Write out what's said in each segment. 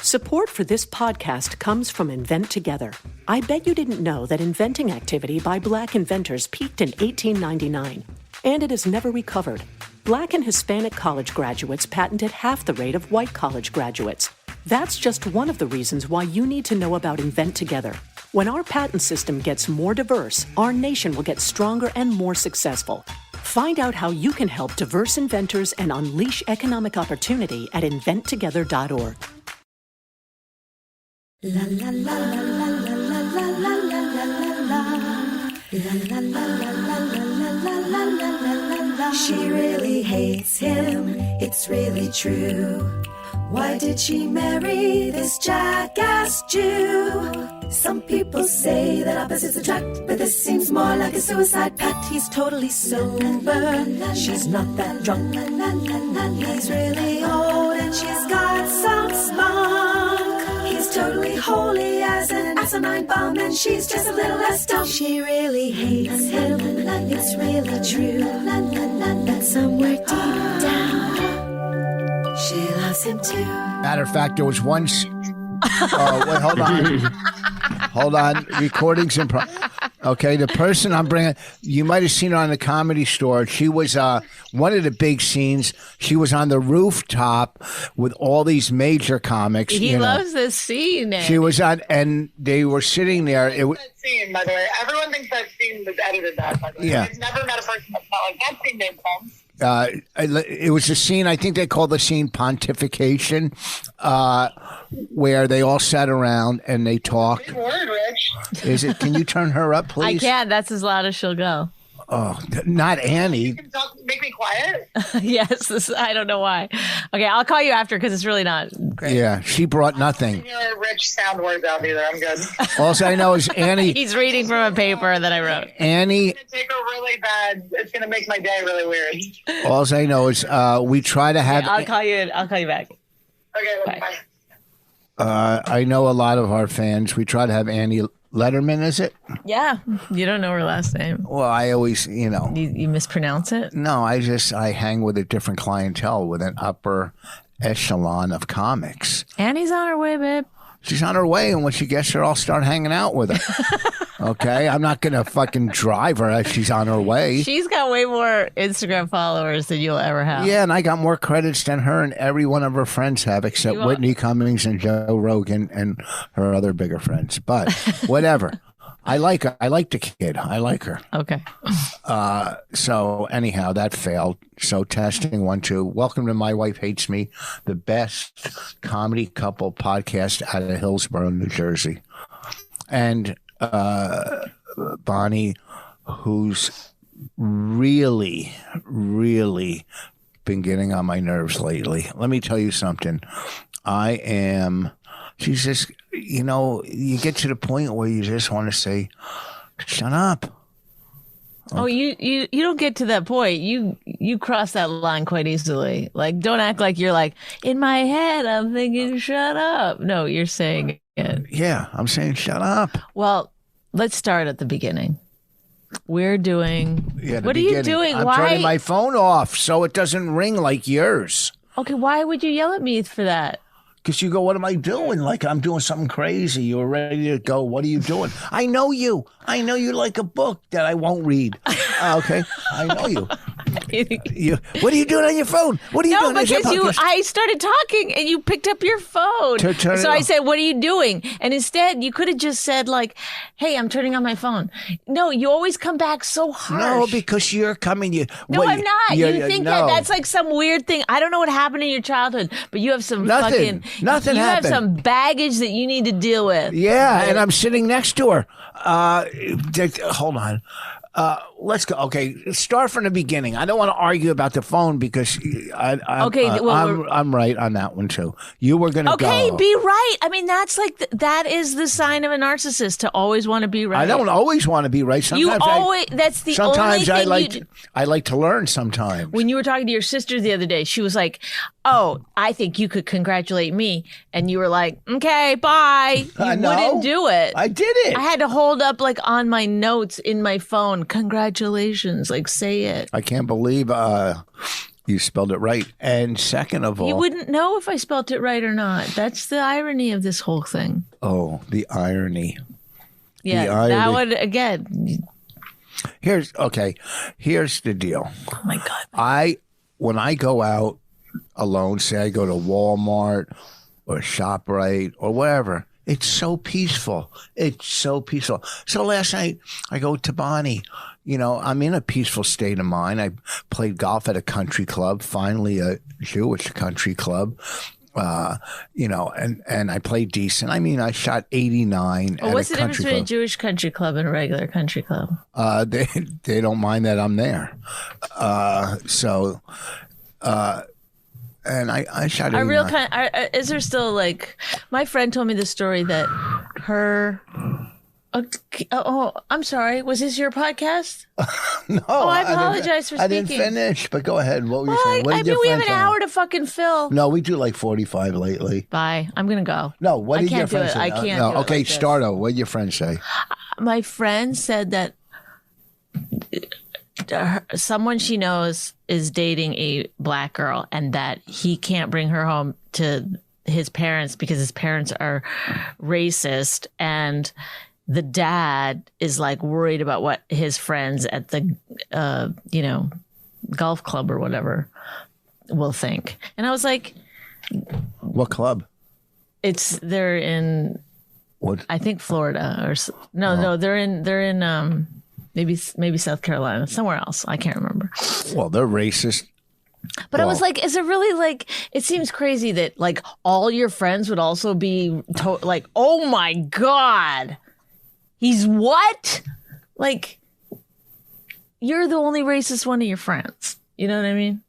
Support for this podcast comes from Invent Together. I bet you didn't know that inventing activity by Black inventors peaked in 1899, and it has never recovered. Black and Hispanic college graduates patented half the rate of white college graduates. That's just one of the reasons why you need to know about Invent Together. When our patent system gets more diverse, our nation will get stronger and more successful. Find out how you can help diverse inventors and unleash economic opportunity at inventtogether.org. La la la la la la la la la la la la. She really hates him, it's really true. Why did she marry this jackass Jew? Some people say that opposites attract, but this seems more like a suicide pact. He's totally sober, she's not that drunk. He's really old and she's got some spunk. He's totally holy as an asinine bomb, and she's just a little less dumb. She really hates him, it's really true. But somewhere deep down, she loves him too. Matter of fact, there was once. Oh, wait, hold on. Hold on. Recordings in Okay, the person I'm bringing, you might have seen her on the Comedy Store. She was one of the big scenes. She was on the rooftop with all these major comics. He loves this scene. She was on, and they were sitting there. That scene, by the way. Everyone thinks that scene was edited that, by the way. Yeah. I've never met a person that's not like, that scene made sense. It was a scene, I think they called the scene Pontification, where they all sat around and they talked. Big word, Rich. Is it? Can you turn her up, please? I can't. That's as loud as she'll go. Oh, not Annie. You can make me quiet? Yes, I don't know why. Okay, I'll call you after because it's really not great. Yeah, she brought nothing. Your Rich sound words out either. I'm good. All I know is Annie. He's reading from a paper that I wrote. Annie. It's going to take a really bad. It's going to make my day really weird. All I know is we try to have. Okay, I'll call you back. Okay, bye. I know a lot of our fans. We try to have Annie Letterman, is it? Yeah, you don't know her last name. Well, I always, You mispronounce it? No, I hang with a different clientele, with an upper echelon of comics. Annie's on her way, babe. She's on her way, and when she gets here, I'll start hanging out with her. Okay? I'm not going to fucking drive her as she's on her way. She's got way more Instagram followers than you'll ever have. Yeah, and I got more credits than her and every one of her friends have, except Whitney Cummings and Joe Rogan and her other bigger friends. But whatever. I like her. I like the kid. I like her. Okay. So anyhow, that failed. So testing 1, 2. Welcome to My Wife Hates Me, the best comedy couple podcast out of Hillsborough, New Jersey. And Bonnie, who's really, really been getting on my nerves lately. Let me tell you something. She's just, you get to the point where you just want to say, shut up. Okay. Oh, you don't get to that point. You cross that line quite easily. Like, don't act like you're like, in my head, I'm thinking, shut up. No, you're saying it. Yeah, I'm saying shut up. Well, let's start at the beginning. We're doing. What are you doing? I'm turning my phone off so it doesn't ring like yours. Okay, why would you yell at me for that? Because you go, what am I doing? Like I'm doing something crazy. You're ready to go. What are you doing? I know you. I know you like a book that I won't read. Okay, I know you. What are you doing on your phone? What are you doing? No, because I started talking and you picked up your phone. So I said, what are you doing? And instead, you could have just said like, hey, I'm turning on my phone. No, you always come back so harsh. No, because you're coming. I'm not. You think that's like some weird thing. I don't know what happened in your childhood, but you have some Nothing happened. You have some baggage that you need to deal with. Yeah, and I'm sitting next to her. Hold on. Let's go. Okay, start from the beginning. I don't want to argue about the phone because I'm right on that one too. You were going to go. Okay, be right. I mean, that's like that is the sign of a narcissist, to always want to be right. I don't always want to be right. Sometimes that's the sometimes only thing I like to learn sometimes. When you were talking to your sister the other day, she was like, "Oh, I think you could congratulate me," and you were like, "Okay, bye." You wouldn't do it. I did it. I had to hold up like on my notes in my phone, "Congratulations," like say it. I can't believe You spelled it right. And second of all, you wouldn't know if I spelled it right or not. That's the irony of this whole thing. Oh, the irony. Yeah, the irony. That would, again. Here's the deal. Oh, my God. When I go out alone, say I go to Walmart or ShopRite or wherever, it's so peaceful. It's so peaceful. So last night I go to Bonnie. You know, I'm in a peaceful state of mind. I played golf at a country club, finally a Jewish country club. You know, and I played decent. I mean, I shot 89 at what's a country club. the difference between a Jewish country club and a regular country club? They don't mind that I'm there. And I shot 89. A real is there still like, my friend told me the story that her... Oh, I'm sorry. Was this your podcast? No. Oh, I apologize for speaking. I didn't finish, but go ahead. What were you saying? I mean, we have an hour to fucking fill. No, we do like 45 lately. Bye. I'm going to go. No, what did your friend say? I can't do it. Okay, like start over. What did your friend say? My friend said that someone she knows is dating a black girl and that he can't bring her home to his parents because his parents are racist, and the dad is like worried about what his friends at the, golf club or whatever will think. And I was like, what club? They're in, what? I think Florida or no, they're in maybe South Carolina, somewhere else. I can't remember. Well, they're racist. But I was like, is it really like, it seems crazy that like all your friends would also be like, oh my God. He's what? Like, you're the only racist one of your friends. You know what I mean?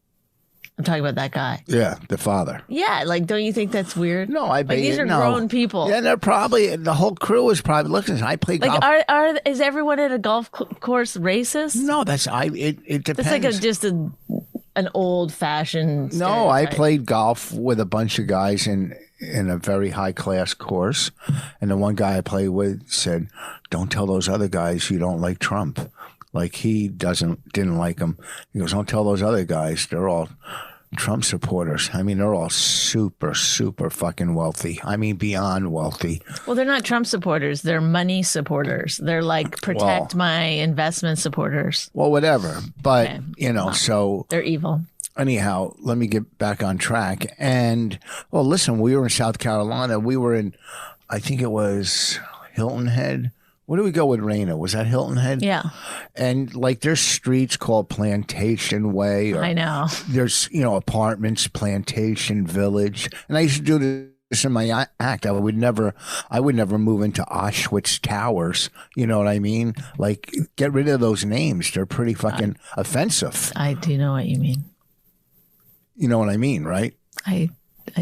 I'm talking about that guy. Yeah, the father. Yeah, like, don't you think that's weird? No, I bet these are grown people. Yeah, they're probably, the whole crew is probably, listen, I play golf. Like, is everyone at a golf course racist? No, it depends. It's like just an old-fashioned stereotype. No, I played golf with a bunch of guys in a very high-class course. And the one guy I played with said, don't tell those other guys you don't like Trump. Like, he didn't like him. He goes, don't tell those other guys. They're all Trump supporters. I mean, they're all super, super fucking wealthy. I mean, beyond wealthy. Well, they're not Trump supporters. They're money supporters. They're like protect my investment supporters. Well, whatever. But, so. They're evil. Anyhow, let me get back on track. And, well, listen, we were in South Carolina. We were in, I think it was Hilton Head. Where do we go with Raina? Was that Hilton Head? Yeah. And like there's streets called Plantation Way. I know. There's, apartments, Plantation Village. And I used to do this in my act. I would never move into Auschwitz Towers. You know what I mean? Like, get rid of those names. They're pretty fucking offensive. I do know what you mean. You know what I mean, right? I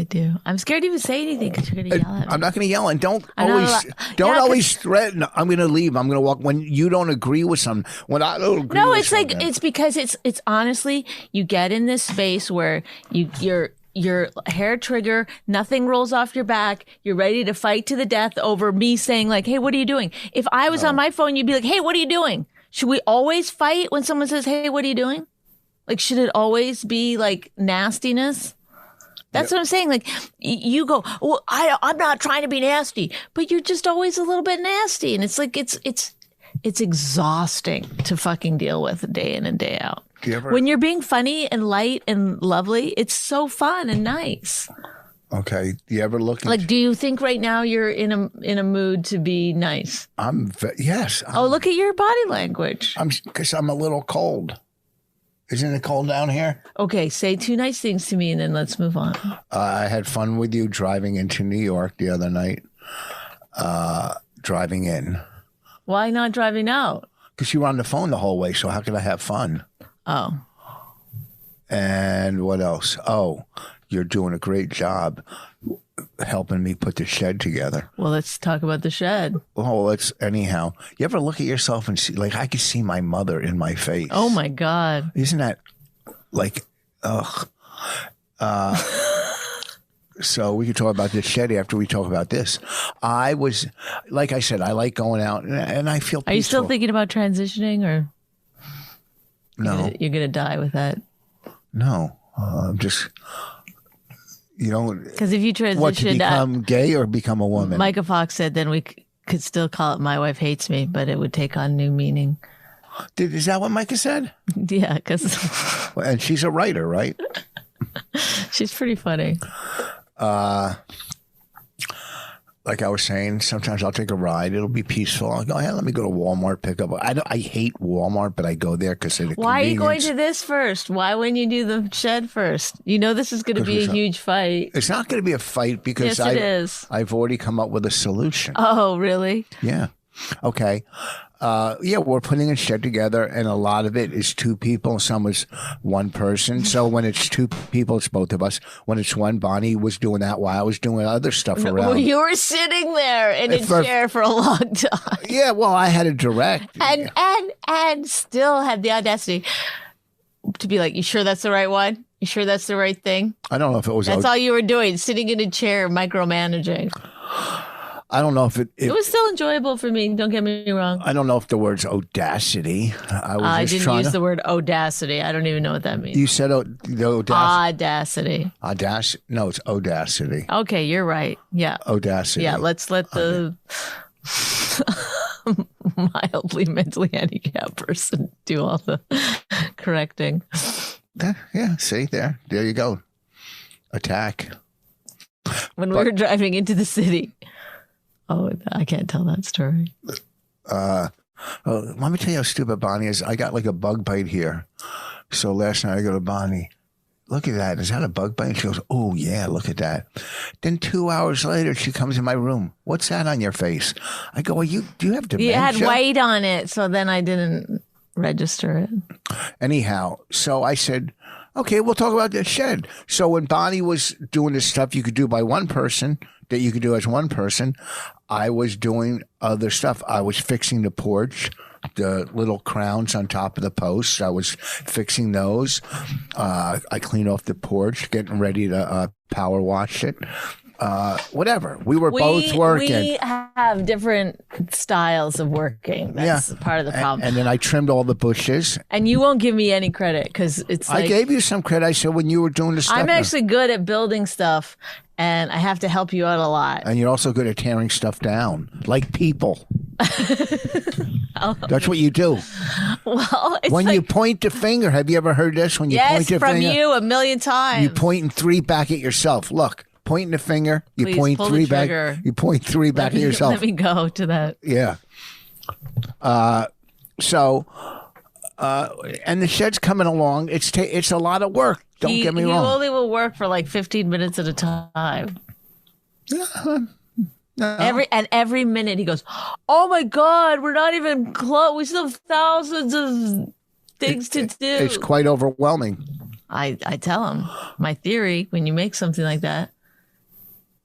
do. I'm scared to even say anything because you're going to yell at me. I'm not going to yell, and don't always threaten. I'm going to leave. I'm going to walk when you don't agree with something. When I don't agree. No, with it's something. like it's because it's honestly you get in this space where your hair trigger, nothing rolls off your back. You're ready to fight to the death over me saying like, "Hey, what are you doing?" If I was on my phone, you'd be like, "Hey, what are you doing?" Should we always fight when someone says, "Hey, what are you doing?" Like, should it always be like nastiness? That's what I'm saying. Like, you go, well, I'm not trying to be nasty, but you're just always a little bit nasty. And it's like, it's exhausting to fucking deal with day in and day out. When you're being funny and light and lovely, it's so fun and nice. Okay. Do you ever look like, do you think right now you're in a mood to be nice? Yes. Look at your body language. Because I'm a little cold. Isn't it cold down here? Okay, say two nice things to me and then let's move on. I had fun with you driving into New York the other night. Driving in. Why not driving out? Because you were on the phone the whole way, so how could I have fun? Oh. And what else? Oh, you're doing a great job helping me put the shed together. Well, let's talk about the shed. Oh, anyhow. You ever look at yourself and see, like, I could see my mother in my face. Oh my God. Isn't that like, ugh. So we could talk about this shed after we talk about this. I was, like I said, I like going out and I feel peaceful. Are you still thinking about transitioning or? No. You're going to die with that? No. Just, you know, Because if you what, to transitioned, become gay or become a woman? Micah Fox said, then we could still call it My Wife Hates Me, but it would take on new meaning. Is that what Micah said? Yeah, because And she's a writer, right? she's pretty funny. Like I was saying, sometimes I'll take a ride. It'll be peaceful. I'll go, hey, let me go to Walmart, pick up. I hate Walmart, but I go there because of the Why are you going convenience. to this first? Why wouldn't you do the shed first? You know this is going to be a huge fight. It's not going to be a fight because Yes, it is. I've already come up with a solution. Oh, really? Yeah. Okay. Yeah, we're putting a shed together, and a lot of it is two people. Some is one person. So when it's two people, it's both of us. When it's one, Bonnie was doing that while I was doing other stuff around. Well, you were sitting there in a chair for a long time. Yeah, well, I had to direct. And still had the audacity to be like, you sure that's the right one? You sure that's the right thing? I don't know if it was. That's all you were doing, sitting in a chair, micromanaging. I don't know if it It was still enjoyable for me. Don't get me wrong. I don't know if the word's audacity. I didn't use the word audacity. I don't even know what that means. You said the Audacity. Audacity. No, it's audacity. Okay, you're right. Yeah. Audacity. Yeah, let's let the mildly mentally handicapped person do all the correcting. Yeah, see, there you go. Attack. When we were driving into the city. Oh, I can't tell that story. Let me tell you how stupid Bonnie is. I got like a bug bite here. So last night I go to Bonnie. Look at that. Is that a bug bite? And she goes, oh, yeah, look at that. Then 2 hours later, she comes in my room. What's that on your face? I go, do you have dementia? You had white on it, so then I didn't register it. Anyhow, so I said, okay, we'll talk about the shed. So when Bonnie was doing this stuff you could do by one person, that you could do as one person, I was doing other stuff. I was fixing the porch, the little crowns on top of the posts. I was fixing those. I cleaned off the porch, getting ready to power wash it. Whatever. We were both working. We have different styles of working. That's part of the problem. And then I trimmed all the bushes. And you won't give me any credit because it's like... I gave you some credit. I said when you were doing the stuff. I'm actually good at building stuff, and I have to help you out a lot. And you're also good at tearing stuff down, like people. That's what you do. Well, it's when you point the finger, have you ever heard this? When you point your from finger, you 1,000,000 times. you pointing three back at yourself. Look, pointing the finger, you Please, point pull three the back. trigger. You point three back at yourself. Let me go to that. Yeah. And the shed's coming along. It's a lot of work. Don't get me wrong. He only will work for like 15 minutes at a time. No. Every minute he goes, oh my God, we're not even close. We still have thousands of things to do. It's quite overwhelming. I tell him my theory: when you make something like that,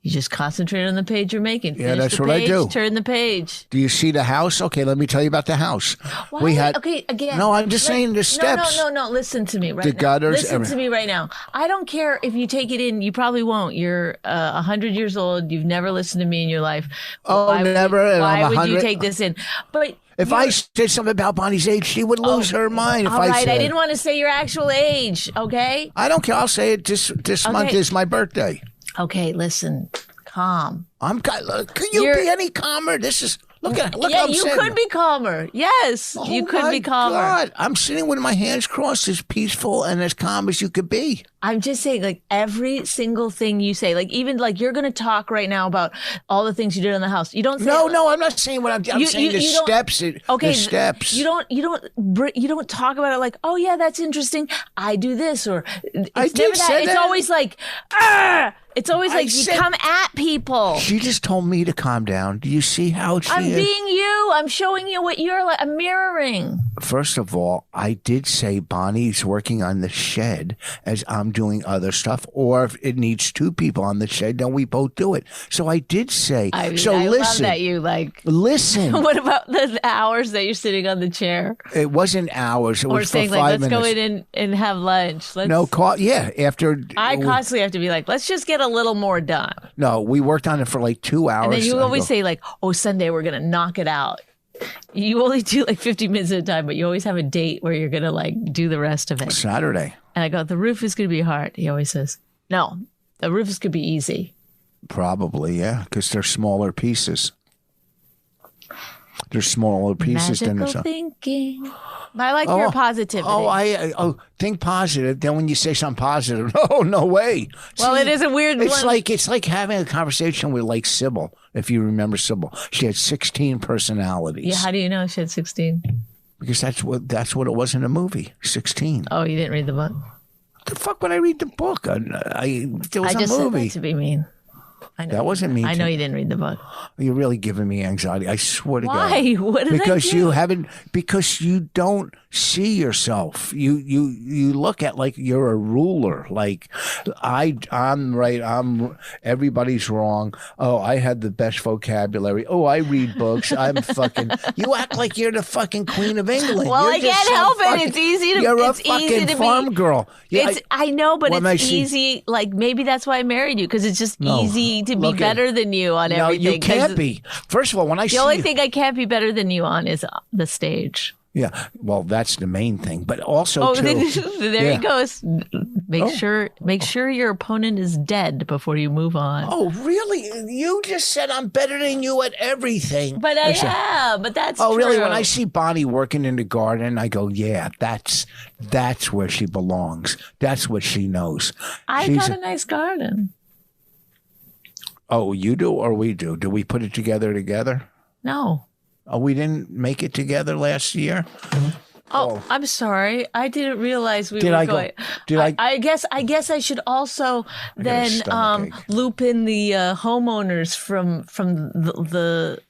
you just concentrate on the page you're making. Yeah, Finish that's the what I page, do. Turn the page. Do you see the house? Okay, let me tell you about the house. Why? Okay, again. No, I'm just saying the steps. No. Listen to me right The now. gutters, Listen to me right now. I don't care if you take it in. You probably won't. You're 100 years old. You've never listened to me in your life. Never. And Why I'm would 100. you take this in? But If I said something about Bonnie's age, she would lose her mind. If all I right, said, I didn't want to say your actual age. Okay. I don't care. I'll say it. This month is my birthday. Okay. Listen. Calm. Can you be any calmer? This is look at Yeah, how I'm you sitting. could be calmer. Yes, you could be calmer. God, I'm sitting with my hands crossed, as peaceful and as calm as you could be. I'm just saying, like every single thing you say, like even like you're going to talk right now about all the things you did in the house. You don't say No, I'm not saying what I'm saying. The steps. Okay, The steps. You don't talk about it like, oh yeah, that's interesting. I do this or I it's did never that. say It's that. always like, ah. It's always like you said- come at people. She just told me to calm down. Do you see how she I'm is? being you. I'm showing you what you're like. I'm mirroring. First of all, I did say Bonnie's working on the shed as I'm doing other stuff. Or if it needs two people on the shed, then we both do it. So I did say. I love listen. that you like. Listen. What about the hours that you're sitting on the chair? It wasn't hours. It Or was for saying 5 like, let's minutes. go in and have lunch. Let's, No, after. I constantly have to be like, let's just get a little more done. No, we worked on it for like 2 hours. And then you I always go, say like, oh, Sunday we're going to knock it out. you only do like 50 minutes at a time, but you always have a date where you're going to like do the rest of it. Saturday. And I go, the roof is going to be hard. He always says, no, the roof is going to be easy. Probably, yeah, because they're smaller pieces. They're smaller pieces Magical than the thinking. But I like your positivity. Think positive. Then when you say something positive, oh, no way. Well, it is a weird it's one. it's like having a conversation with like Sybil, if you remember Sybil. She had 16 personalities. Yeah, how do you know she had 16? Because that's what it was in the movie. 16. Oh, you didn't read the book? The fuck would I read the book? There was I just a said movie. that to be mean. I know That wasn't mean. I know you didn't read the book. You're really giving me anxiety. I swear to God. Why? What did I do? Because you don't see yourself. You look at like you're a ruler. Like I'm right. Everybody's wrong. Oh, I had the best vocabulary. Oh, I read books. I'm fucking. You act like you're the fucking Queen of England. Well, You're I just can't some help fucking- it. It's easy to. You're it's a fucking easy to farm be, girl. Yeah, I know, but when it's I see- easy. Like maybe that's why I married you, because it's just No. easy to be Look at- better than you on No, everything. you can't be. First of all, when I see The only you- thing I can't be better than you on is the stage. yeah, well, that's the main thing. But also, Oh, too, there yeah. he goes. Make sure your opponent is dead before you move on. Oh, really? You just said I'm better than you at everything. But I said, am. But that's Oh, really? true. When I see Bonnie working in the garden, I go, yeah, that's where she belongs. That's what she knows. I She's got a nice garden. Oh, you do or we do? Do we put it together? No. Oh, we didn't make it together last year? Oh, I'm sorry. I didn't realize we Did were I go- going. did I- I guess I should also got a then stomach ache. loop in the homeowners from the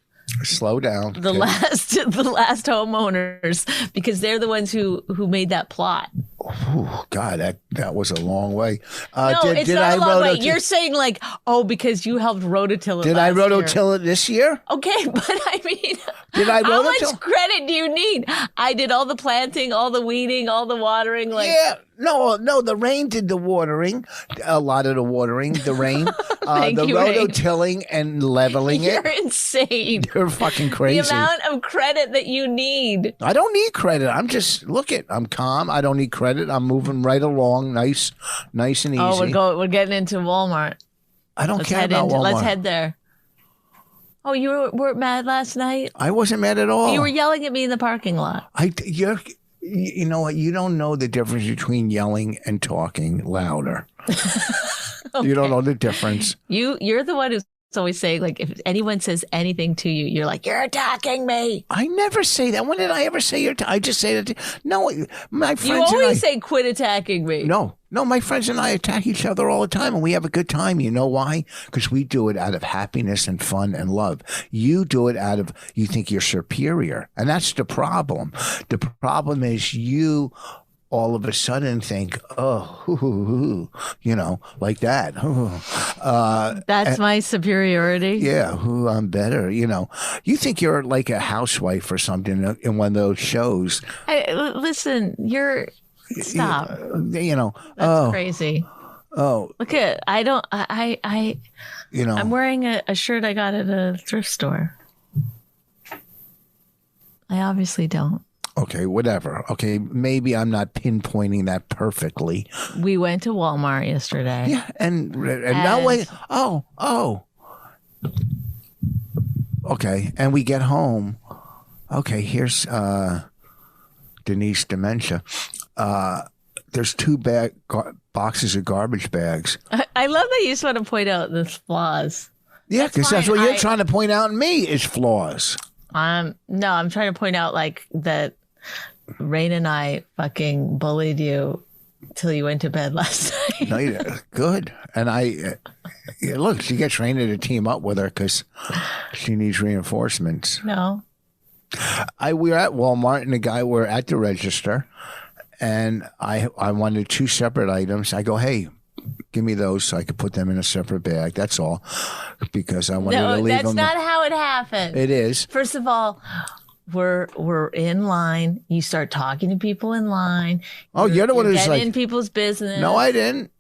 Slow down. the okay? last homeowners, because they're the ones who made that plot. Ooh, God, that was a long way. No, it's not a long way. You're saying like, oh, because you helped rototill it. Did I last year. rototill it this year? Okay, but I mean, Did I how rototill? much credit do you need? I did all the planting, all the weeding, all the watering. Like, Yeah, no, the rain did the watering, a lot of the watering, the rain, Thank the you, Rain. rototilling and leveling you're it. insane. You're fucking crazy. The amount of credit that you need. I don't need credit. I'm just I'm calm. I don't need credit. I'm moving right along, nice and easy. Oh, we're getting into Walmart. I don't Let's care head about into. Walmart. Let's head there. Oh, you weren't mad last night? I wasn't mad at all. You were yelling at me in the parking lot. You know what? You don't know the difference between yelling and talking louder. You don't know the difference. You're the one who's always saying, like, if anyone says anything to you, you're like, you're attacking me. I never say that. When did I ever say I just say that. No, my friends You and I. always say, quit attacking me. No, my friends and I attack each other all the time, and we have a good time. You know why? Because we do it out of happiness and fun and love. You do it out of, you think you're superior. And that's the problem. The problem is you all of a sudden think, oh, like that. That's my superiority. Yeah, I'm better. You think you're like a housewife or something in one of those shows. Listen, stop. That's That's crazy. Oh, Look at, I'm wearing a shirt I got at a thrift store. I obviously don't. Okay, whatever. Okay, maybe I'm not pinpointing that perfectly. We went to Walmart yesterday. Yeah, and now wait. Oh. Okay, and we get home. Okay, here's Denise Dementia. There's two boxes of garbage bags. I love that you just want to point out the flaws. Yeah, because that's fine. what you're trying to point out in me is flaws. No, I'm trying to point out like that Rain and I fucking bullied you till you went to bed last night. No, good. And look, she gets Raina to team up with her because she needs reinforcements. No. We were at Walmart and we're at the register and I wanted two separate items. I go, hey, give me those so I could put them in a separate bag. That's all. Because I wanted to leave them. No, that's not how it happened. It is. First of all, we're in line. You start talking to people in line. Oh, you're the one who's getting like, in people's business. no, I didn't.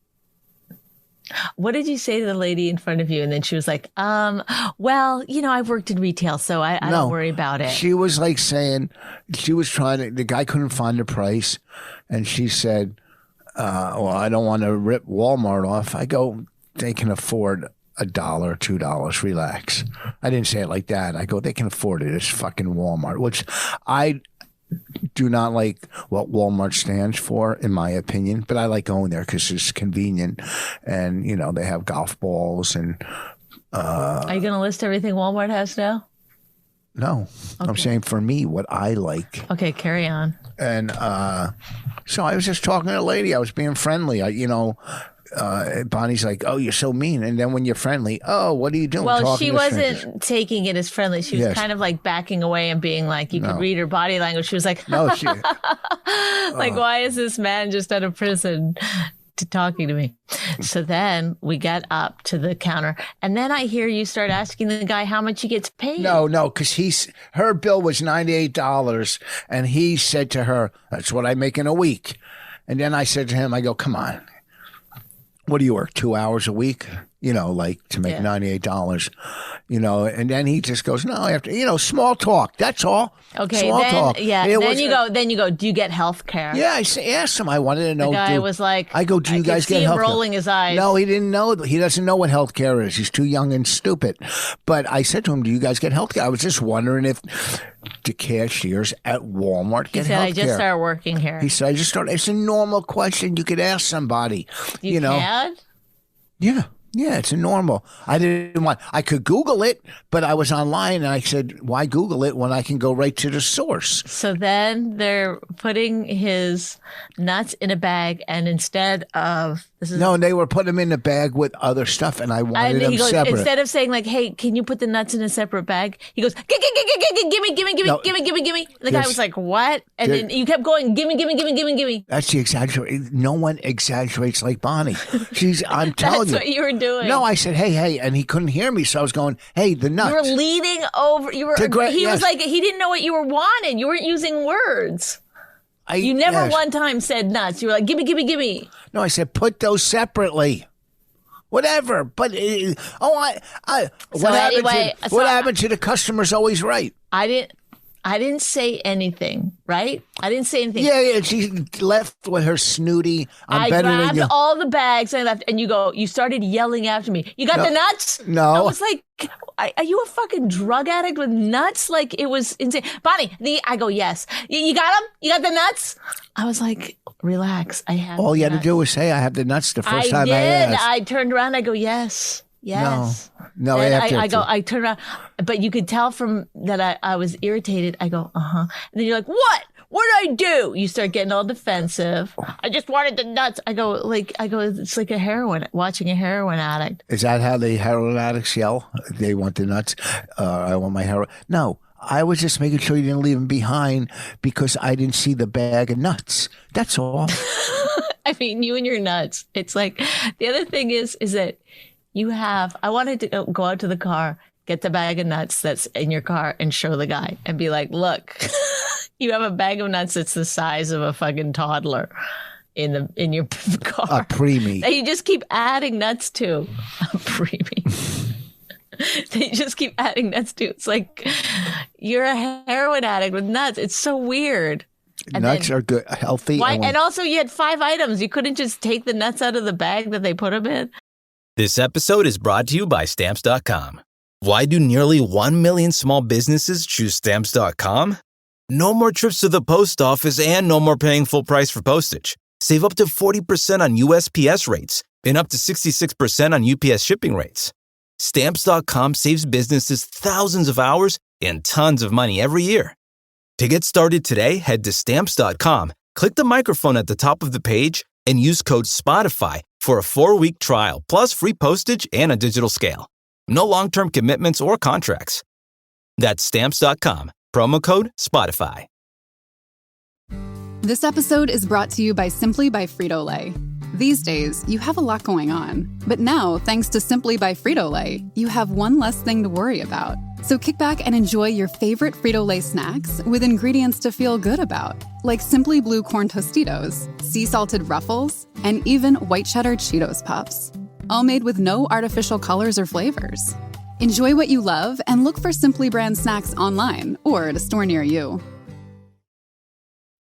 What did you say to the lady in front of you? And then she was like, well, I've worked in retail, so I don't worry about it. She was like saying, she was trying to, the guy couldn't find the price. And she said, well, I don't want to rip Walmart off. I go, they can afford $1, $2, relax. I didn't say it like that. I go, they can afford it. It's fucking Walmart, which I do not like what Walmart stands for, in my opinion, but I like going there because it's convenient, and they have golf balls and. Are you going to list everything Walmart has now? No, okay. I'm saying for me, what I like. Okay, carry on. And so I was just talking to a lady. I was being friendly. Bonnie's like, "Oh, you're so mean." And then when you're friendly, "Oh, what are you doing?" Well, she wasn't taking it as friendly. She was kind of like backing away and being like, you could read her body language. She was like, "No, she." Like, why is this man just out of prison talking to me? So then we get up to the counter, and then I hear you start asking the guy how much he gets paid. No, because her bill was $98, and he said to her, "That's what I make in a week." And then I said to him, I go, "Come on. What do you work, 2 hours a week? Like to make $98, and then he just goes, no, I have to, small talk. That's all. Okay. Small talk. Yeah. Then you go, do you get health care? Yeah. I asked him. I wanted to know. The guy was like, I go, do you guys get health care? Rolling his eyes. No, he didn't know. He doesn't know what health care is. He's too young and stupid. But I said to him, do you guys get health care? I was just wondering if the cashiers at Walmart get health care. He said, I just started working here. He said, I just started. It's a normal question you could ask somebody. You can? Yeah. Yeah, it's a normal. I could Google it, but I was online and I said, why Google it when I can go right to the source? So then they're putting his nuts in a bag, and instead of... No, they were putting them in a bag with other stuff, and I wanted them separate. Instead of saying like, hey, can you put the nuts in a separate bag? He goes, gimme. The guy was like, what? And then you kept going, gimme. That's the exaggeration. No one exaggerates like Bonnie. I'm telling you. That's what you were doing. No, I said, hey, and he couldn't hear me, so I was going, hey, the nuts. You were leading over. He was like, he didn't know what you were wanting. You weren't using words. You never one time said nuts. You were like, gimme. No, I said, put those separately. Whatever. But, what happened to the customer's always right? I didn't say anything, right? I didn't say anything. Yeah, she left with her snooty, I grabbed all the bags and I left, and you started yelling after me. You got the nuts? No. I was like, are you a fucking drug addict with nuts? Like, it was insane. Bonnie, I go, yes. You got them? You got the nuts? I was like, relax. I have all you had to do was say, I have the nuts the first time I asked. I turned around, I go, yes. No, I turned around, but you could tell from that I was irritated. I go, and then you're like, what? What did I do? You start getting all defensive. I just wanted the nuts. I go, it's like watching a heroin addict. Is that how the heroin addicts yell? They want the nuts. I want my heroin. No, I was just making sure you didn't leave them behind because I didn't see the bag of nuts. That's all. I mean, you and your nuts. It's like, the other thing is that I wanted to go out to the car, get the bag of nuts that's in your car and show the guy and be like, look, you have a bag of nuts that's the size of a fucking toddler in your car. A preemie. That you just keep adding nuts to. A preemie. They just keep adding nuts to. It's like, you're a heroin addict with nuts. It's so weird. And nuts are good, healthy. And also you had 5 items. You couldn't just take the nuts out of the bag that they put them in. This episode is brought to you by Stamps.com. Why do nearly 1 million small businesses choose Stamps.com? No more trips to the post office and no more paying full price for postage. Save up to 40% on USPS rates and up to 66% on UPS shipping rates. Stamps.com saves businesses thousands of hours and tons of money every year. To get started today, head to Stamps.com, click the microphone at the top of the page, and use code SPOTIFY for a 4-week trial, plus free postage and a digital scale. No long-term commitments or contracts. That's Stamps.com. Promo code SPOTIFY. This episode is brought to you by Simply by Frito-Lay. These days, you have a lot going on. But now, thanks to Simply by Frito-Lay, you have one less thing to worry about. So kick back and enjoy your favorite Frito-Lay snacks with ingredients to feel good about, like Simply Blue Corn Tostitos, sea salted Ruffles, and even white cheddar Cheetos Puffs. all made with no artificial colors or flavors. Enjoy what you love and look for Simply Brand snacks online or at a store near you.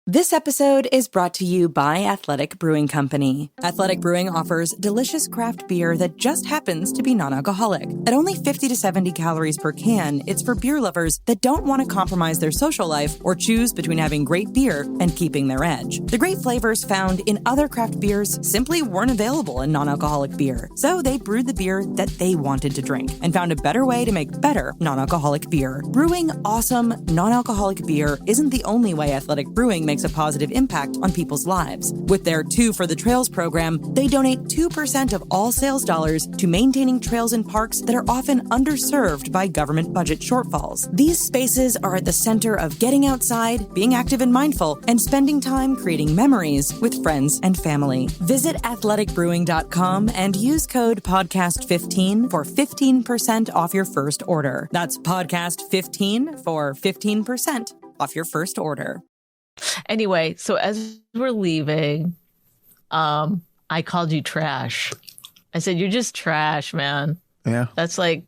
This episode is brought to you by Athletic Brewing Company. Athletic Brewing offers delicious craft beer that just happens to be non-alcoholic. At only 50 to 70 calories per can, it's for beer lovers that don't want to compromise their social life or choose between having great beer and keeping their edge. The great flavors found in other craft beers simply weren't available in non-alcoholic beer. So they brewed the beer that they wanted to drink and found a better way to make better non-alcoholic beer. Brewing awesome non-alcoholic beer isn't the only way Athletic Brewing makes a positive impact on people's lives. With their 2 for the Trails program, they donate 2% of all sales dollars to maintaining trails and parks that are often underserved by government budget shortfalls. These spaces are at the center of getting outside, being active and mindful, and spending time creating memories with friends and family. Visit athleticbrewing.com and use code podcast15 for 15% off your first order. That's podcast15 for 15% off your first order. Anyway, so as we're leaving, I called you trash. I said, you're just trash, man. Yeah. That's like...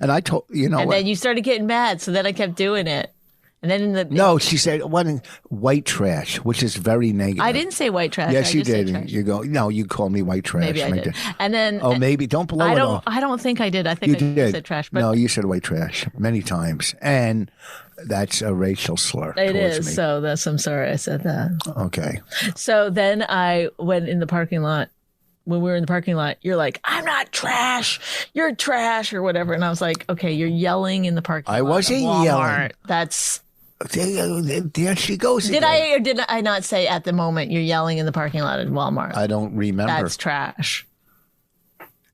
And I told, you know and what? then you started getting mad, so then I kept doing it. And then in the... No, she said white trash, which is very negative. I didn't say white trash. Yes, I you just said did. trash. You go, no, you called me white trash. Maybe I right did. there. And then... Oh, maybe. Don't blow it off. I don't think I did. I think You I did. said trash. But no, you said white trash many times. And that's a racial slur. It is. Me. So I'm sorry I said that. Okay. So then I went in the parking lot. When we were in the parking lot, you're like, I'm not trash. You're trash or whatever. And I was like, okay, you're yelling in the parking lot. I wasn't of Walmart. yelling. That's... There she goes Did again. I or did I not say at the moment you're yelling in the parking lot at Walmart? I don't remember. That's trash.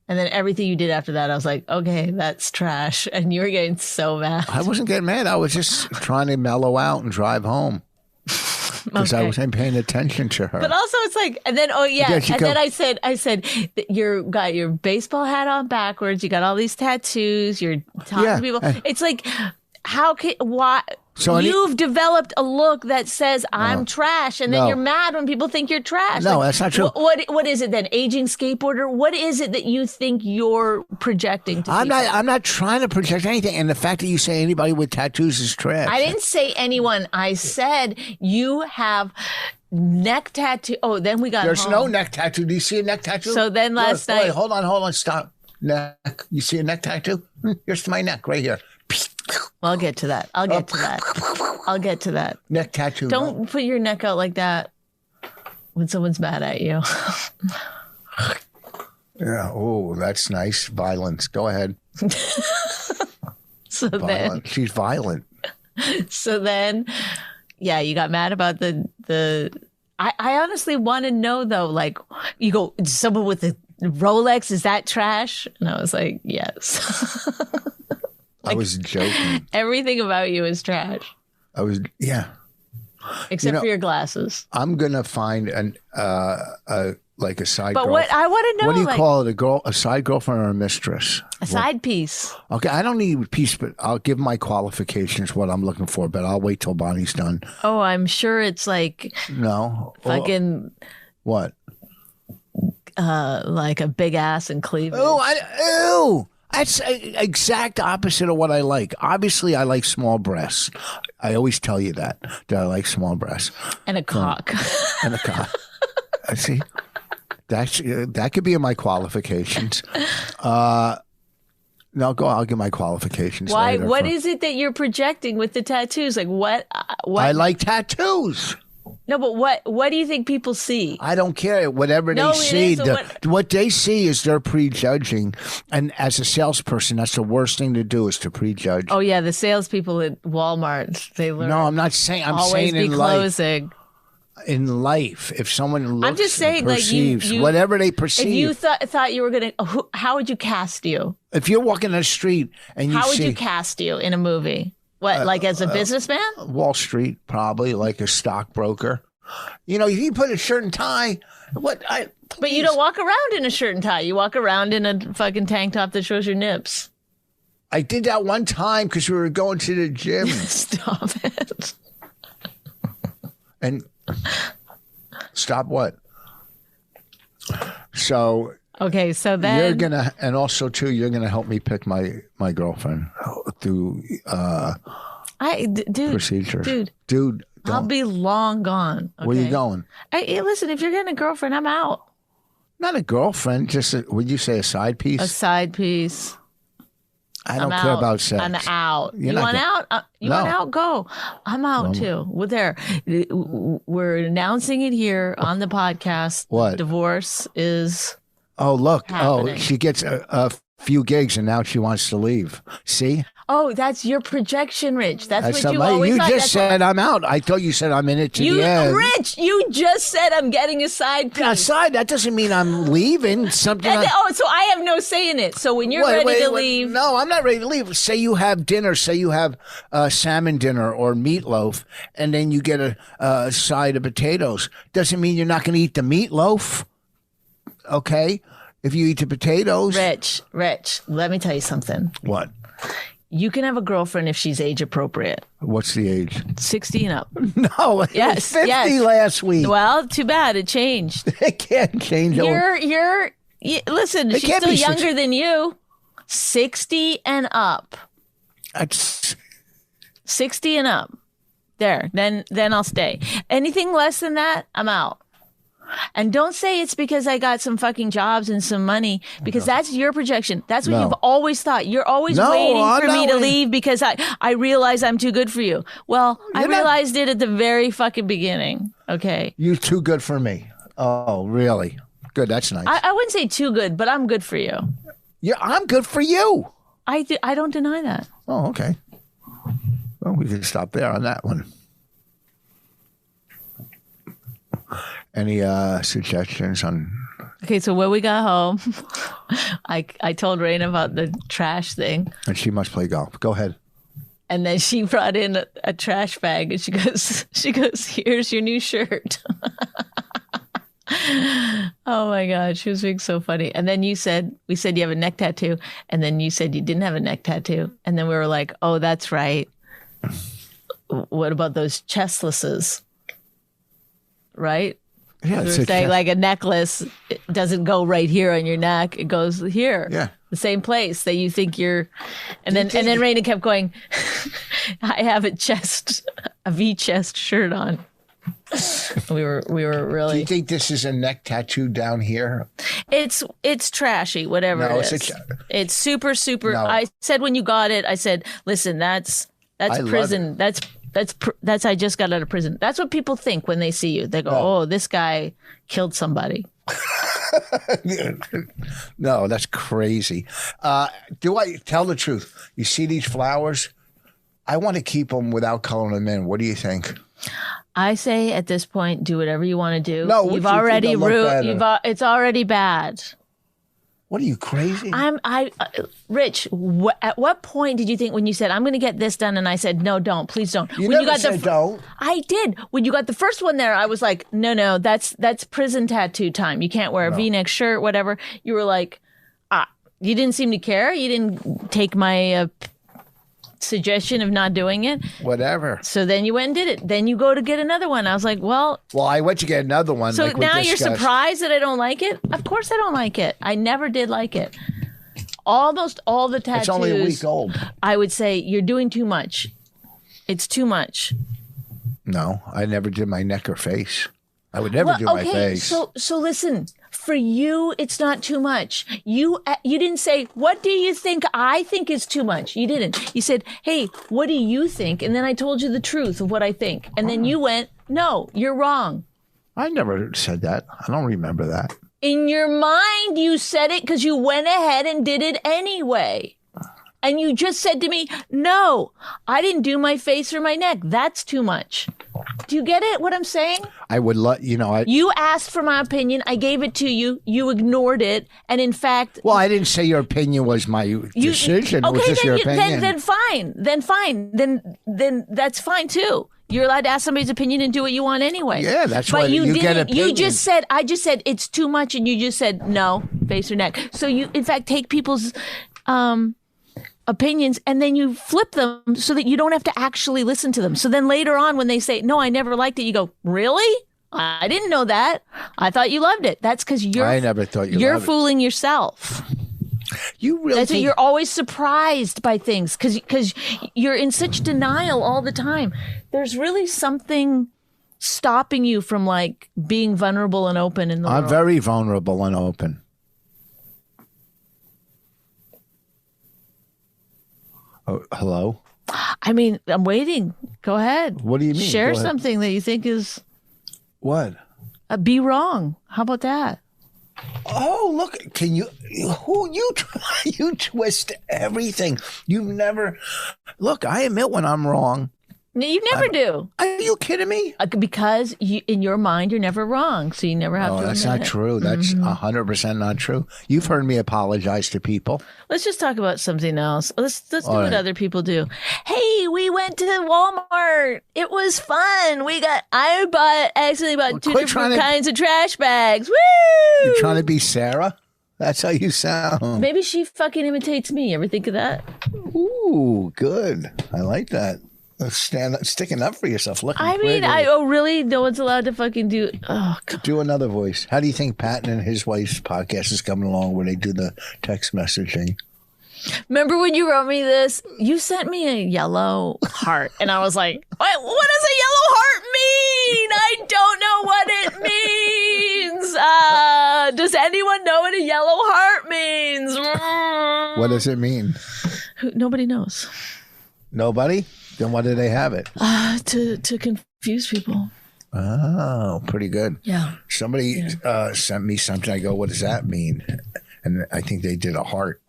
And then everything you did after that, I was like, okay, that's trash. And you were getting so mad. I wasn't getting mad. I was just trying to mellow out and drive home. Because I wasn't paying attention to her. But also it's like, and then, oh yeah. And then I said, that you got your baseball hat on backwards. You got all these tattoos. You're talking to people. It's like, why? So you've developed a look that says I'm trash, and then you're mad when people think you're trash. No, that's not true. What is it then? Aging skateboarder? What is it that you think you're projecting to people? I'm not trying to project anything. And the fact that you say anybody with tattoos is trash. I didn't say anyone. I said you have neck tattoo. Oh, then we got There's home. no neck tattoo. Do you see a neck tattoo? So then last night. Wait, hold on. Stop. Neck. You see a neck tattoo? Here's my neck right here. I'll get to that. I'll get to that. Neck tattoo. Don't put your neck out like that when someone's mad at you. Yeah. Oh, that's nice. Violence. Go ahead. She's violent. So then, yeah, you got mad about the. I honestly want to know though. Like, you go, someone with a Rolex, is that trash? And I was like, yes. I was joking. Everything about you is trash. Except for your glasses. I'm gonna find a side. But what I want to know, what do you call it? A side girlfriend or a mistress? A side piece. Okay, I don't need a piece, but I'll give my qualifications what I'm looking for. But I'll wait till Bonnie's done. Oh, I'm sure it's like fucking what? Like a big ass and cleavage. Ew. That's exact opposite of what I like. Obviously, I like small breasts. I always tell you that I like small breasts. And a cock. And a cock. I see. That could be in my qualifications. No, I'll give my qualifications. Why? Later What is it that you're projecting with the tattoos? Like what? I like tattoos. No, but what do you think people see? I don't care. Whatever they see, what they see is they're prejudging. And as a salesperson, that's the worst thing to do is to prejudge. Oh yeah, the salespeople at Walmart, they learn. No, I'm not saying. I'm always saying be in closing. life. In life, if someone looks, I'm just saying, perceives, like you, whatever they perceive. If you thought you were gonna, how would you cast you? If you're walking the street and you how would you cast you in a movie? What, like as a businessman? Wall Street, probably like a stockbroker. You know, you put a shirt and tie. But you don't walk around in a shirt and tie. You walk around in a fucking tank top that shows your nips. I did that one time because we were going to the gym. Stop it. And stop what? So Okay, so then you're gonna, and also too, you're gonna help me pick my girlfriend through procedures. Dude, I'll be long gone. Okay? Where you going? Hey, listen, if you're getting a girlfriend, I'm out. Not a girlfriend, just would you say a side piece? A side piece. I don't care about sex. I'm out. You're you not want out? You No. want out? Go. I'm out too. We're announcing it here on the podcast. What? Divorce is. Oh, look. happening. Oh, she gets a few gigs and now she wants to leave. See? Oh, that's your projection, Rich. That's what you somebody- always You thought. just That's said I'm out. I thought you said I'm in it to the end. Rich, you just said I'm getting a side piece. Aside, that doesn't mean I'm leaving. Something. So I have no say in it. So when you're ready to leave. No, I'm not ready to leave. Say you have dinner. Say you have salmon dinner or meatloaf, and then you get a side of potatoes. Doesn't mean you're not going to eat the meatloaf. Okay? If you eat the potatoes. Rich, let me tell you something. What? You can have a girlfriend if she's age appropriate. What's the age? 60 and up. No, it was 50 last week. Well, too bad. It changed. It can't change. Listen, It she's can't still be younger than you. 60 and up. That's 60 and up. There. Then I'll stay. Anything less than that, I'm out. And don't say it's because I got some fucking jobs and some money, because that's your projection. That's what you've always thought. You're always waiting for me to leave because I realize I'm too good for you. Well, I realized it at the very fucking beginning. Okay. You're too good for me. Oh, really? Good. That's nice. I wouldn't say too good, but I'm good for you. Yeah, I'm good for you. I don't deny that. Oh, okay. Well, we can stop there on that one. Any suggestions on? Okay, so when we got home, I told Raina about the trash thing. And she must play golf. Go ahead. And then she brought in a trash bag, and she goes, "Here's your new shirt." Oh my God, she was being so funny. And then we said you have a neck tattoo, and then you said you didn't have a neck tattoo, and then we were like, "Oh, that's right. What about those chestlesses?" Right? Yeah, We were saying like a necklace, it doesn't go right here on your neck. It goes here. Yeah. The same place that you think you're. And then Raina kept going, I have a V chest shirt on. We were really. Do you think this is a neck tattoo down here? It's trashy, whatever No, it is. It's super. No. I said when you got it, I said, listen, that's prison. That's I just got out of prison. That's what people think when they see you. They go, oh, this guy killed somebody. No, that's crazy. Do I tell the truth? You see these flowers? I want to keep them without coloring them in. What do you think? I say at this point, do whatever you want to do. No, you've already better? It's already bad. What are you, crazy? Rich, at what point did you think when you said, I'm going to get this done, and I said, no, don't, please don't. You when never said don't. I did. When you got the first one there, I was like, no, that's prison tattoo time. You can't wear a V-neck shirt, whatever. You were like, you didn't seem to care. You didn't take my suggestion of not doing it. Whatever. So then you went and did it. Then you go to get another one. I was like, well, I went to get another one. so like now we you're discussed. surprised that I don't like it? Of course I don't like it. I never did like it. Almost all the tattoos. It's only a week old. I would say you're doing too much. It's too much. No, I never did my neck or face. I would never do my face. So listen. For you, it's not too much. You didn't say, what do you think I think is too much? You didn't. You said, hey, what do you think? And then I told you the truth of what I think. And then you went, no, you're wrong. I never said that. I don't remember that. In your mind, you said it because you went ahead and did it anyway. And you just said to me, no, I didn't do my face or my neck. That's too much. Do you get it, what I'm saying? I would You asked for my opinion. I gave it to you. You ignored it. And in fact... Well, I didn't say your opinion was my decision. Okay, was just your opinion. Then fine. Then that's fine too. You're allowed to ask somebody's opinion and do what you want anyway. Yeah, that's why you get opinion. You just said, I just said it's too much, and you just said no, face or neck. So you, in fact, take people's opinions and then you flip them so that you don't have to actually listen to them. So then later on when they say, no, I never liked it, you go, really? I didn't know that. I thought you loved it. That's because I never thought you're loved fooling yourself. You really That's why you're always surprised by things because you're in such denial all the time. There's really something stopping you from like being vulnerable and open in the world. I'm very vulnerable and open. Oh, hello? I mean, I'm waiting. Go ahead. What do you mean? Share Go ahead. something that you think is What? be wrong. How about that? Oh, look! Can you? You twist everything. You never look. I admit when I'm wrong. No, you never do. Are you kidding me? Because in your mind, you're never wrong. So you never have to. No, that's admit not it. true. That's 100% not true. You've heard me apologize to people. Let's just talk about something else. Let's do All what right. other people do. Hey, we went to Walmart. It was fun. I accidentally bought two quit different trying to- kinds of trash bags. Woo! You're trying to be Sarah? That's how you sound. Maybe she fucking imitates me. Ever think of that? Ooh, good. I like that. Sticking up for yourself. Looking I mean, pretty. really? No one's allowed to fucking do. Oh, God. Do another voice. How do you think Patton and his wife's podcast is coming along where they do the text messaging? Remember when you wrote me this? You sent me a yellow heart, and I was like, what does a yellow heart mean? I don't know what it means. Does anyone know what a yellow heart means? What does it mean? Nobody knows. Nobody? Then why do they have it? To confuse people. Oh, pretty good. Yeah. Somebody sent me something. I go, what does that mean? And I think they did a heart.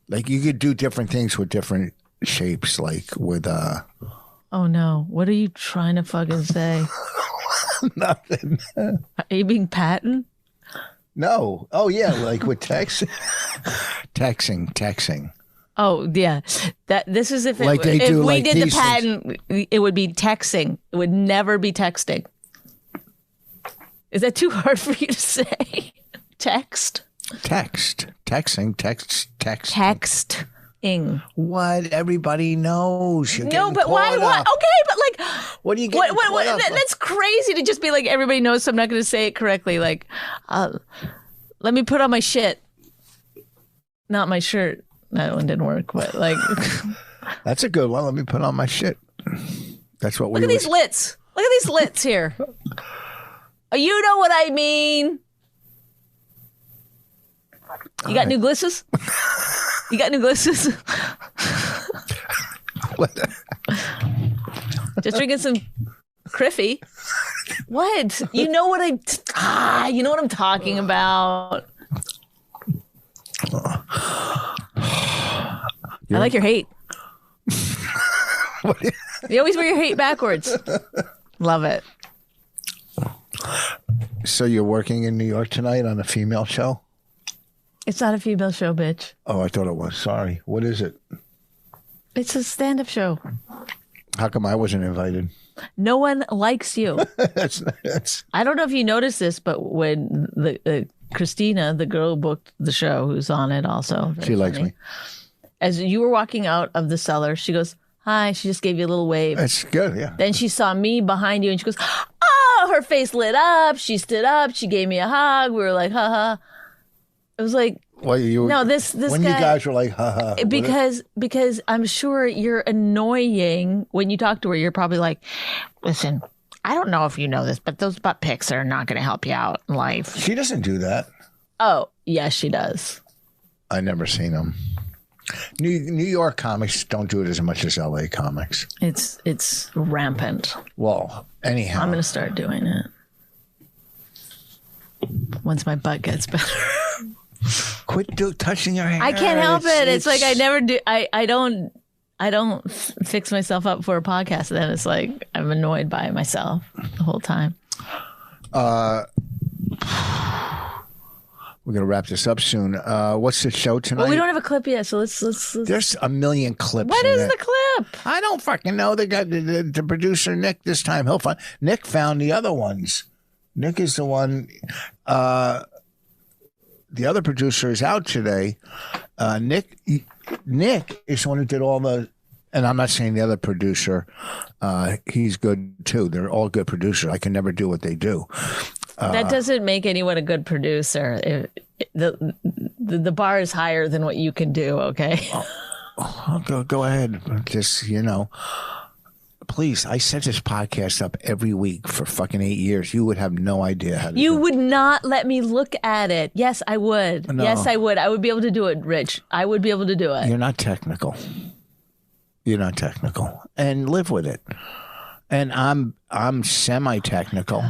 Like you could do different things with different shapes, like with Oh no! What are you trying to fucking say? nothing. Are you being Patton? No. Oh yeah, like with text. Texting. Oh yeah, this is if Like they do, we like did the these patent, it would be texting. It would never be texting. Is that too hard for you to say? Texting. What everybody knows. You're No, getting but why? caught up. Okay, but like, What are you getting caught up? That's crazy to just be like everybody knows. So I'm not going to say it correctly. Like, let me put on my shit, not my shirt. That one didn't work, but like, That's a good one. Let me put on my shit. That's what we look at these lits. Look at these lits here. Oh, you know what I mean. You got new glisses? You got new glisses? What? Just drinking some Criffy. What? You know what you know what I'm talking about. I like your hate. You always wear your hate backwards. Love it. So you're working in New York tonight on a female show? It's not a female show, bitch. Oh, I thought it was. Sorry. What is it? It's a stand-up show. How come I wasn't invited? No one likes you. That's I don't know if you noticed this, but when the Christina, the girl who booked the show, who's on it also. she likes me. As you were walking out of the cellar, she goes, hi. She just gave you a little wave. That's good, yeah. Then she saw me behind you and she goes, oh, her face lit up. She stood up. She gave me a hug. We were like, haha. It was like, Well, no, this when guy, you guys were like, haha. because I'm sure you're annoying when you talk to her. You're probably like, listen, I don't know if you know this, but those butt pics are not going to help you out in life. She doesn't do that. Oh, yes, she does. I never seen them. New York comics don't do it as much as LA comics. It's rampant. Well, anyhow. I'm going to start doing it once my butt gets better. Quit touching your hair. I can't help it. It's like I never do. I don't fix myself up for a podcast. And then it's like I'm annoyed by myself the whole time. We're gonna wrap this up soon. What's the show tonight? Well, we don't have a clip yet, so let's. There's a million clips. What in is it. the clip? I don't fucking know. They got the producer Nick this time. He'll find. Nick found the other ones. Nick is the one. The other producer is out today. Nick is the one who did all the And I'm not saying the other producer, he's good too. They're all good producers. I can never do what they do. That doesn't make anyone a good producer. The bar is higher than what you can do, okay? Go ahead. Just, please, I set this podcast up every week for fucking 8 years. You would have no idea how to do it. You would not let me look at it. Yes, I would. No. Yes, I would. I would be able to do it, Rich. I would be able to do it. You're not technical. And live with it. And I'm semi-technical.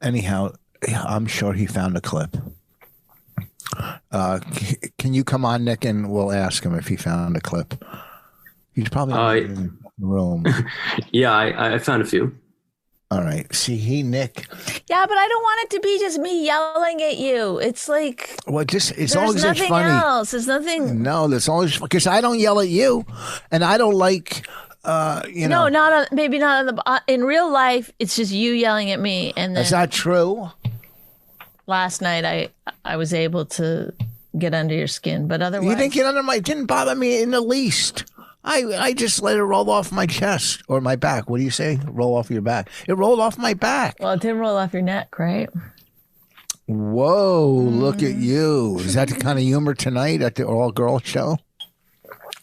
Anyhow, I'm sure he found a clip. Can you come on, Nick, and we'll ask him if he found a clip. He's probably in the room. Yeah, I found a few. All right. See, Nick. Yeah, but I don't want it to be just me yelling at you. It's like, well, it's there's always nothing funny. else. There's nothing. No, there's always because I don't yell at you, and I don't like. No, maybe not on the. In real life, it's just you yelling at me, and then That's not true. last night I was able to get under your skin, but otherwise You didn't get under my. It didn't bother me in the least. I just let it roll off my chest or my back. What do you say? Roll off your back. It rolled off my back. Well, it didn't roll off your neck, right? Whoa! Look at you. Is that the kind of humor tonight at the all-girl show?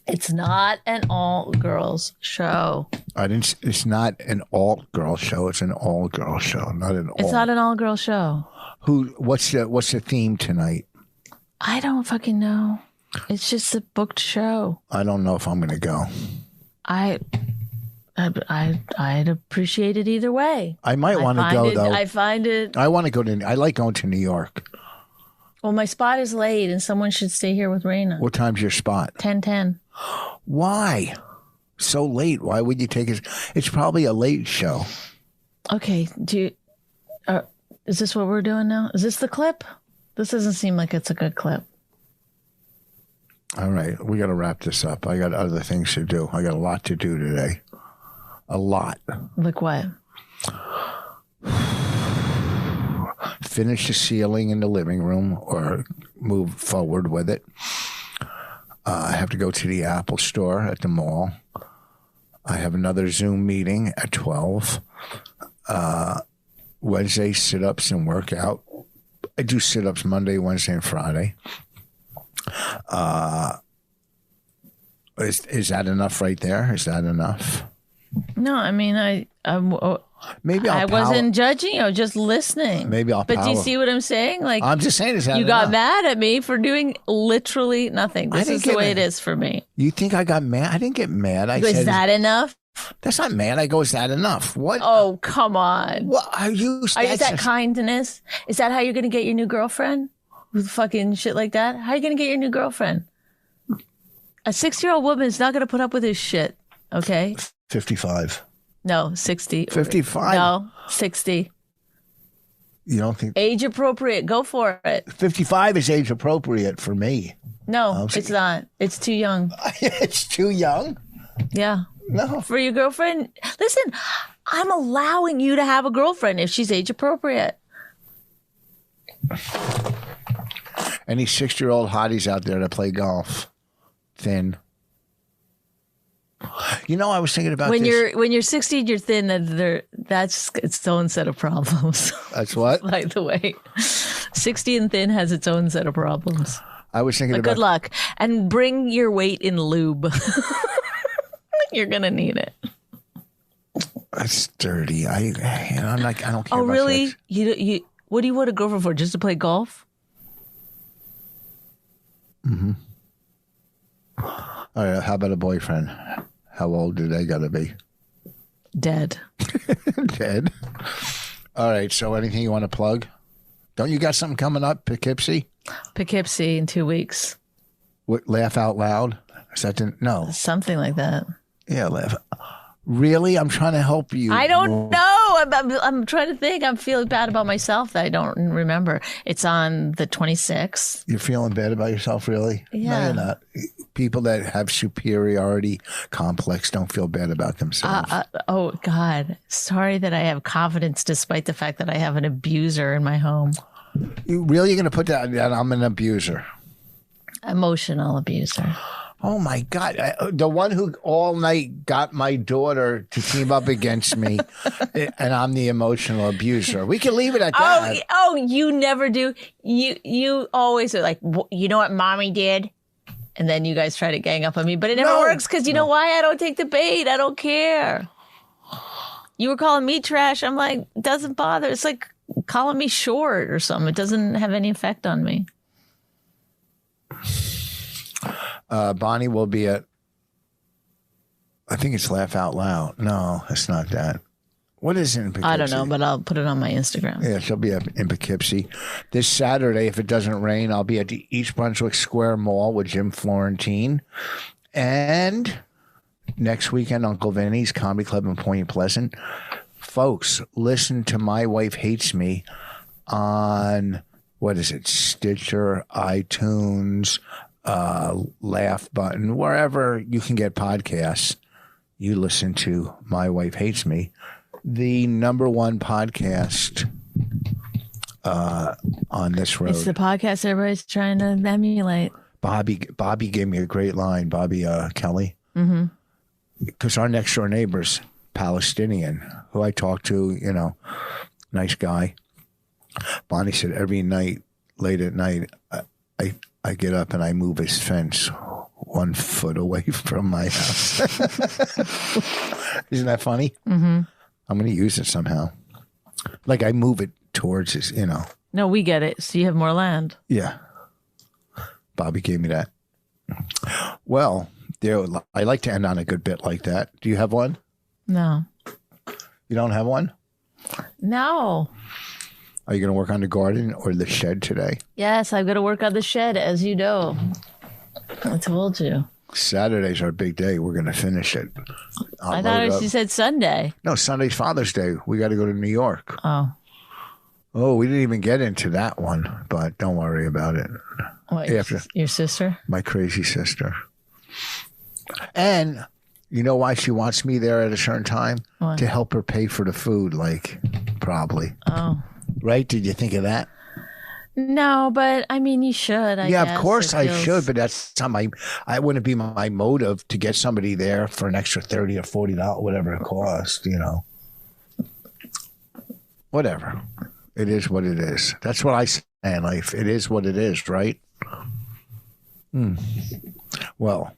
It's not an all-girls show. It's not an all-girl show. It's an all-girl show, not an all. It's not an all-girl show. What's the theme tonight? I don't fucking know. It's just a booked show. I don't know if I'm going to go. I'd appreciate it either way. I might want to go though. I find it. I want to go to. I like going to New York. Well, my spot is late, and someone should stay here with Raina. What time's your spot? 10:10. Why? So late? Why would you take it? It's probably a late show. Okay. Is this what we're doing now? Is this the clip? This doesn't seem like it's a good clip. All right. We got to wrap this up. I got other things to do. I got a lot to do today. A lot. Like what? Finish the ceiling in the living room or move forward with it. I have to go to the Apple store at the mall. I have another Zoom meeting at 12. Wednesday, sit-ups and workout. I do sit-ups Monday, Wednesday, and Friday. Is that enough right there? Is that enough? No, I mean, Maybe I wasn't judging. I was just listening. Maybe I'll. But do you see what I'm saying? Like I'm just saying, is that you enough? got mad at me for doing literally nothing. This is the way it is for me. You think I got mad? I didn't get mad. I said, is that enough? That's not mad. I go, is that enough? What? Oh, come on. What are you? Is that kindness? Is that how you're going to get your new girlfriend? With fucking shit like that? How are you going to get your new girlfriend? A 60-year-old woman is not going to put up with his shit. Okay. 55. No, 60. 55. No, 60. You don't think age appropriate? Go for it. 55 is age appropriate for me. No, it's not. It's too young. It's too young? Yeah. No. For your girlfriend? Listen, I'm allowing you to have a girlfriend if she's age appropriate. Any 60-year-old hotties out there that play golf? Thin. You know, I was thinking about when this. When you're 60 and you're thin, that's its own set of problems. That's what? By the way, 60 and thin has its own set of problems. I was thinking but about. Good luck, and bring your weight in lube. You're gonna need it. That's dirty. I'm like, I don't care. Oh, about really? sex. You? What do you want a girlfriend for? Just to play golf? Mm-hmm. All right. How about a boyfriend? How old do they got to be? Dead. Dead. All right. So, anything you want to plug? Don't you got something coming up, Poughkeepsie? Poughkeepsie in 2 weeks. What, laugh out loud? Is that no? Something like that. Yeah, laugh. Really? I'm trying to help you. I don't know. I'm trying to think. I'm feeling bad about myself that I don't remember. It's on the 26th. You're feeling bad about yourself, really? Yeah. No, you're not. People that have superiority complex don't feel bad about themselves. Oh, God. Sorry that I have confidence despite the fact that I have an abuser in my home. You really going to put that I'm an abuser? Emotional abuser. Oh my God. The one who all night got my daughter to team up against me, and I'm the emotional abuser. We can leave it at that. Oh, you never do. You always are like, you know what mommy did? And then you guys try to gang up on me, but it never works because you know why? I don't take the bait. I don't care. You were calling me trash. I'm like, it doesn't bother. It's like calling me short or something. It doesn't have any effect on me. Bonnie will be at, I think it's Laugh Out Loud. No, it's not that. What is it in Poughkeepsie? I don't know, but I'll put it on my Instagram. Yeah, she'll be up in Poughkeepsie. This Saturday, if it doesn't rain, I'll be at the East Brunswick Square Mall with Jim Florentine. And next weekend, Uncle Vinny's Comedy Club in Point Pleasant. Folks, listen to My Wife Hates Me on, what is it, Stitcher, iTunes, Laugh Button, wherever you can get podcasts. You listen to My Wife Hates Me, the #1 podcast on this road. It's the podcast everybody's trying to emulate. Bobby gave me a great line, Bobby Kelly. Mm-hmm. Because our next door neighbor's Palestinian, who I talked to, nice guy. Bonnie said every night, late at night, I get up and I move his fence 1 foot away from my house. Isn't that funny? Mm-hmm. I'm going to use it somehow. Like I move it towards his, No, we get it. So you have more land. Yeah. Bobby gave me that. Well, I like to end on a good bit like that. Do you have one? No. You don't have one? No. Are you going to work on the garden or the shed today? Yes, I've got to work on the shed, as you know. I told you. Saturday's our big day. We're going to finish it. I thought you said Sunday. No, Sunday's Father's Day. We got to go to New York. Oh. Oh, we didn't even get into that one, but don't worry about it. What, your sister? My crazy sister. And you know why she wants me there at a certain time? What? To help her pay for the food, probably. Oh. Right? Did you think of that? No, but I mean, you should. I guess. Of course I should, but that's not I wouldn't be my motive to get somebody there for an extra $30 or $40, whatever it costs, Whatever. It is what it is. That's what I say in life. It is what it is, right? Well,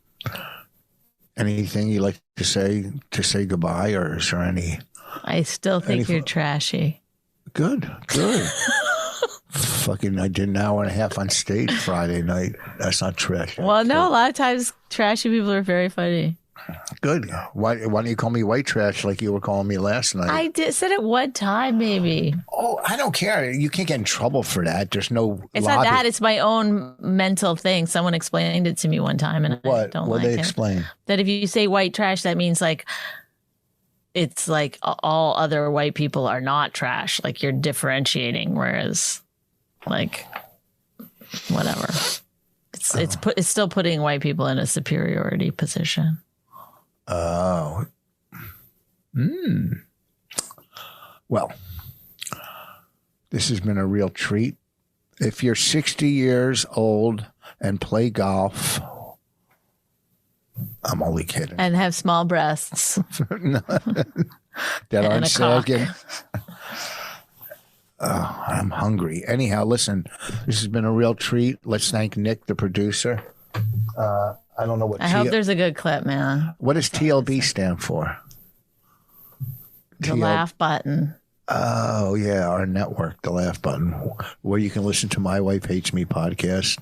anything you like to say goodbye, or is there any? I still think you're trashy. Good. Fucking, I did an hour and a half on stage Friday night. That's not trash. Well, no, a lot of times trashy people are very funny. Good. Why don't you call me white trash like you were calling me last night? I said it one time, maybe. Oh, I don't care. You can't get in trouble for that. There's no. It's not that. It's my own mental thing. Someone explained it to me one time, and I don't like it. What did they explain? That if you say white trash, that means it's like all other white people are not trash. Like you're differentiating, whereas, whatever. It's still putting white people in a superiority position. Oh. Well, this has been a real treat. If you're 60 years old and play golf, I'm only kidding. And have small breasts. That aren't sagging. Oh, I'm hungry. Anyhow, listen, this has been a real treat. Let's thank Nick, the producer. I don't know what. I hope there's a good clip, man. What does TLB stand for? The Laugh Button. Oh, yeah, our network, the Laugh Button, where you can listen to My Wife Hates Me podcast.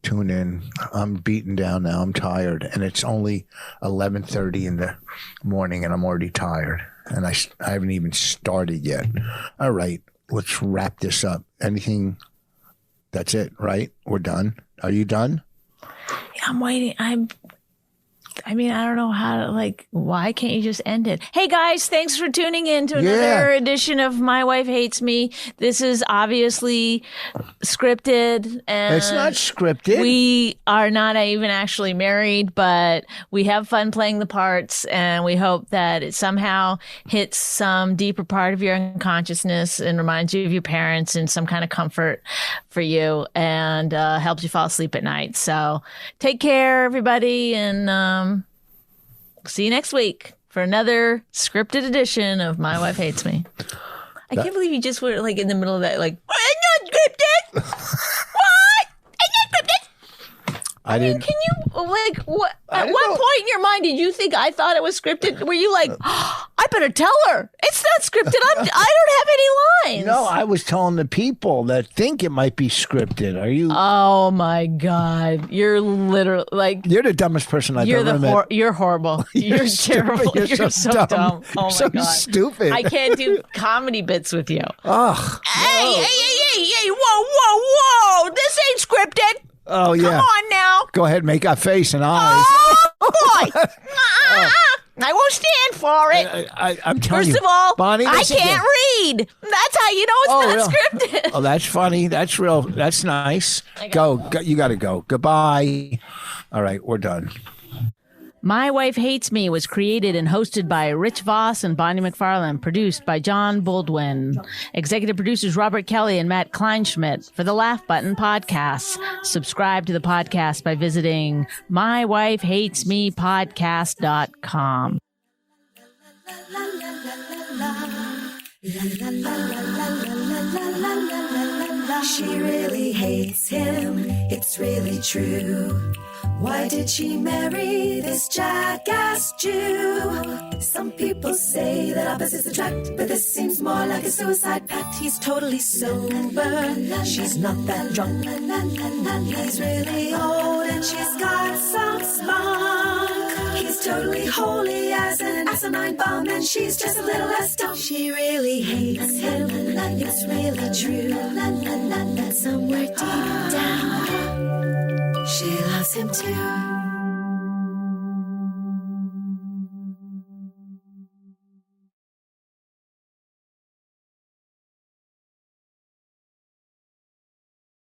Tune in. I'm beaten down now. I'm tired. And it's only 11:30 in the morning, and I'm already tired. And I haven't even started yet. All right, let's wrap this up. Anything? That's it, right? We're done. Are you done? Yeah, I'm waiting. I mean, I don't know how to, why can't you just end it? Hey, guys, thanks for tuning in to another edition of My Wife Hates Me. This is obviously scripted. And it's not scripted. We are not even actually married, but we have fun playing the parts, and we hope that it somehow hits some deeper part of your unconsciousness and reminds you of your parents and some kind of comfort for you and helps you fall asleep at night. So take care, everybody, and see you next week for another scripted edition of My Wife Hates Me. I can't believe you just were like in the middle of that, like, I'm not scripted. What? I'm not scripted. I mean, can you, like, what? At what point in your mind did you think I thought it was scripted? Were you like, oh, I better tell her it's not scripted. I don't have any lines. No, I was telling the people that think it might be scripted. Are you? Oh my God, you're literally like you're the dumbest person I've ever met. You're horrible. You're terrible. You're so dumb. Oh my so God, stupid. I can't do comedy bits with you. Ugh. Hey! Whoa! This ain't scripted. Oh, yeah. Come on now. Go ahead, make a face and eyes. Oh, boy. I won't stand for it. I'm telling you. First of all, Bonnie, I can't read. That's how you know it's not scripted. Oh, that's funny. That's real. That's nice. Go. You got to go. Goodbye. All right, we're done. My Wife Hates Me was created and hosted by Rich Voss and Bonnie McFarlane, produced by John Baldwin. Executive producers Robert Kelly and Matt Kleinschmidt for the Laugh Button Podcasts. Subscribe to the podcast by visiting mywifehatesmepodcast.com. She really hates him, it's really true. Why did she marry this jackass Jew? Some people say that opposites attract, but this seems more like a suicide pact. He's totally sober, she's not that drunk. He's really old and she's got some spunk. He's totally holy as an asinine bomb, and she's just a little less dumb. She really hates him, it's really true. But somewhere deep down, she loves him too.